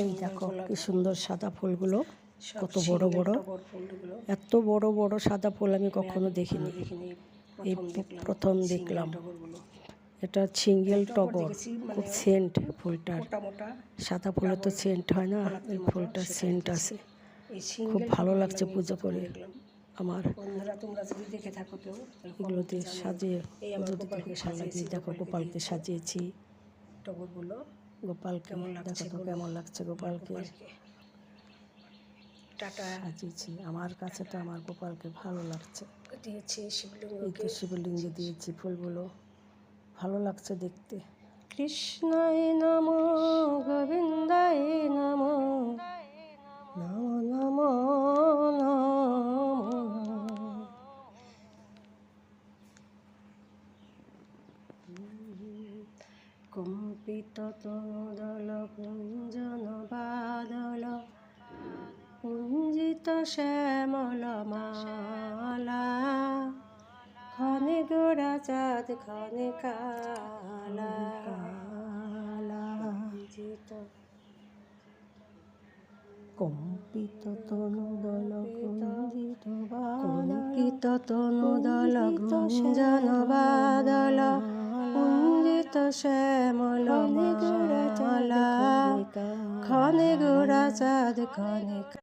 এই দেখো কি সুন্দর সাদা ফুলগুলো, কত বড় বড়, এত বড় বড় সাদা ফুল আমি কখনো দেখিনি, এই প্রথম দেখলাম। এটা সিঙ্গেল টগর, খুব সেন্ট ফুলটার। সাদা ফুলের তো সেন্ট হয় না, এই ফুলটার সেন্ট আছে। খুব ভালো লাগছে পুজো করে আমার। এগুলো দিয়ে সাজিয়ে পুজো দিতে খুব ভালো লাগে। দেখো গোপালকে সাজিয়েছি, টগরগুলো গোপালকে দেখো তো কেমন লাগছে। গোপালকে সাজিয়েছি, আমার কাছে তো আমার গোপালকে ভালো লাগছে। এই তো শিবলিঙ্গে দিয়েছি ফুলগুলো, ভালো লাগছে দেখতে। কৃষ্ণায় নমঃ গোবিন্দায় নমঃ নমঃ নমঃ নমঃ। কম্পিত তনুদল কুঞ্জন বাদল কুঞ্জিত শ্যামল মালা, ক্ষণে গোরা চাঁদ ক্ষণে কালা। কম্পিত তনুদল কম্পিত তনুদল গুঞ্জন বাদল কুঞ্জিত শ্যামল মালা, ক্ষণে গোরা চাঁদ ক্ষণে